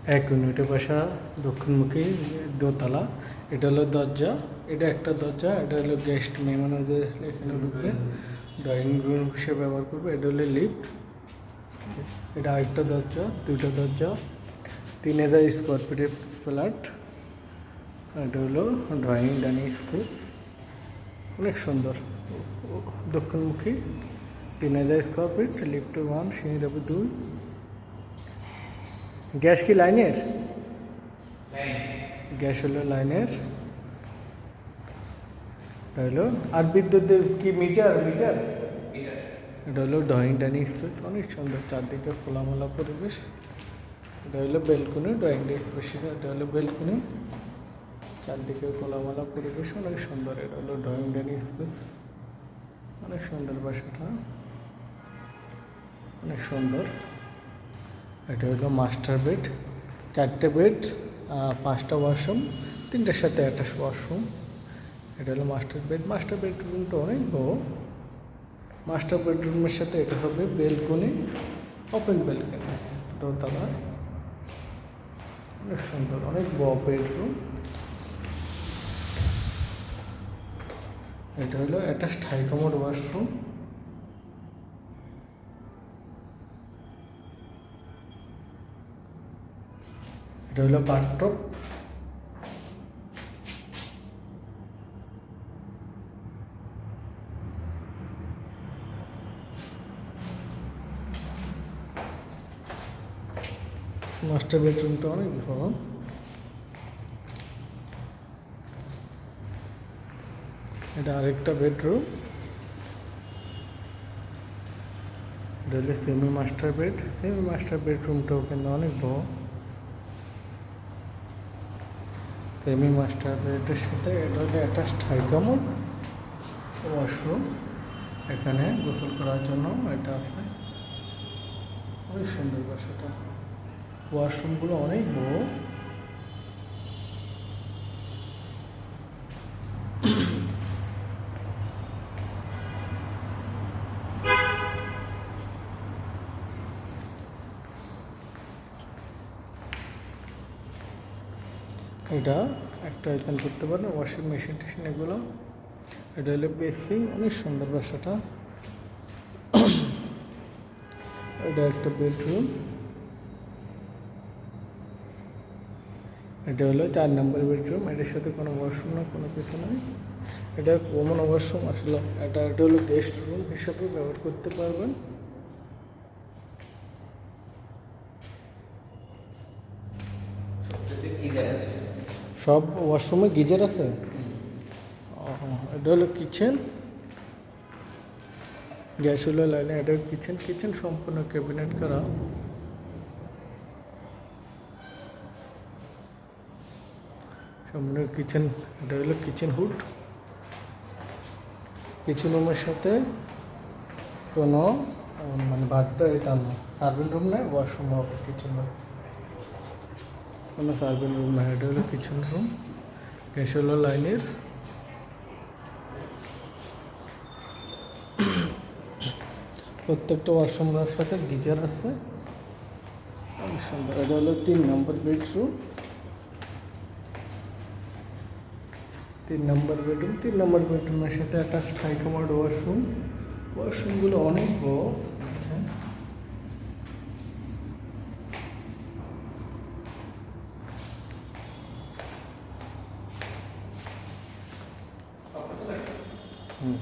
এক ইউনিটে বসা দক্ষিণমুখী দোতলা। এটা হলো দরজা, এটা একটা দরজা, এটা হলো গেস্ট মেহমানদের এখানে ঢুকবে, ড্রয়িং রুম হিসেবে ব্যবহার করবে। এটা হলো লিফট, এটা আরেকটা দরজা, দুইটা দরজা, 3000 স্কোয়ার ফিটের ফ্ল্যাট। এটা হলো ড্রয়িং ডাইনিং স্পেস, অনেক সুন্দর দক্ষিণমুখী, 3000 স্কোয়ার ফিট, লিফট 1, সিঁড়ি 2। গ্যাস কি লাইনের? গ্যাস হলো লাইনের। এটা হলো আর বিদ্যুৎ কি মিটার? এটা হলো ড্রয়িং ডাইনিং স্পেস, অনেক সুন্দর, চারদিকে খোলামেলা পরিবেশ। এটা হলো বেলকুনি, ড্রয়িং ডাইনিং স্পেস, এটা হলো বেলকুনি, চারদিকে খোলামেলা পরিবেশ, অনেক সুন্দর। এটা হলো ড্রয়িং ডাইনিং স্পেস, অনেক সুন্দর বাসাটা, অনেক সুন্দর। এটা হলো মাস্টার বেড, 4টে বেড, 5টা ওয়াশরুম, 3টার সাথে অ্যাটাচ ওয়াশরুম। এটা হলো মাস্টার বেড। মাস্টার বেডরুমটা অনেক বড়। মাস্টার বেডরুমের সাথে এটা হবে বেলকনি, ওপেন বেলকনি, দোতলা, অনেক সুন্দর, অনেক বড় বেডরুম। এটা হলো অ্যাটাচড হাই কমোড ওয়াশরুম। এটা হলো বাথটব। মাস্টার বেডরুমটা অনেক বড়। এটা আরেকটা বেডরুম। এটা হলো semi master bed. Semi master বেডরুমটাও কিন্তু অনেক বড়। সেমি মাস্টার বেডের সাথে এটা হলো অ্যাটাচড হাই কমোড ওয়াশরুম। এখানে গোসল করার জন্য এটা আছে, অনেক সুন্দর বাসাটা। ওয়াশরুমগুলো অনেক বড়। এটা একটা আইকন করতে পারেন, ওয়াশিং মেশিন টেশিন এগুলো। এটা হলো বেসিং, অনেক সুন্দর বাসাটা। এটা একটা বেডরুম। এটা হলো 4 নম্বর বেডরুম। এটার সাথে কোনো ওয়াশরুম না, কোনো কিছু নয়। এটা কমন ওয়াশরুম আসলে। এটা হলো গেস্ট রুম হিসাবে ব্যবহার করতে পারবেন। সব ওয়াশরুমে গিজার আছে। এটা হলো কিচেন, গ্যাস হলো লাইনে। এটা কিচেন, কিচেন সম্পূর্ণ ক্যাবিনেট করা। সম্পূর্ণ কিচেন। এটা হলো কিচেন হুড। কিচেন রুমের সাথে কোনো মানে বাথটা এটা না, সার্ভিং রুম নেই, ওয়াশরুম হবে কিচেন রুম, কোনো সার্ভিং রুম নেই। এটা হলো কিচেন রুম, গ্যাস হলো লাইনের। প্রত্যেকটা ওয়াশরুমের সাথে গিজার আছে, অনেক সুন্দর। এটা হলো 3 নম্বর বেডরুম। 3 নম্বর বেডরুম। 3 নম্বর বেডরুমের সাথে অ্যাটাচড হাই কমোড ওয়াশরুম। ওয়াশরুমগুলো অনেক বড়। হুম।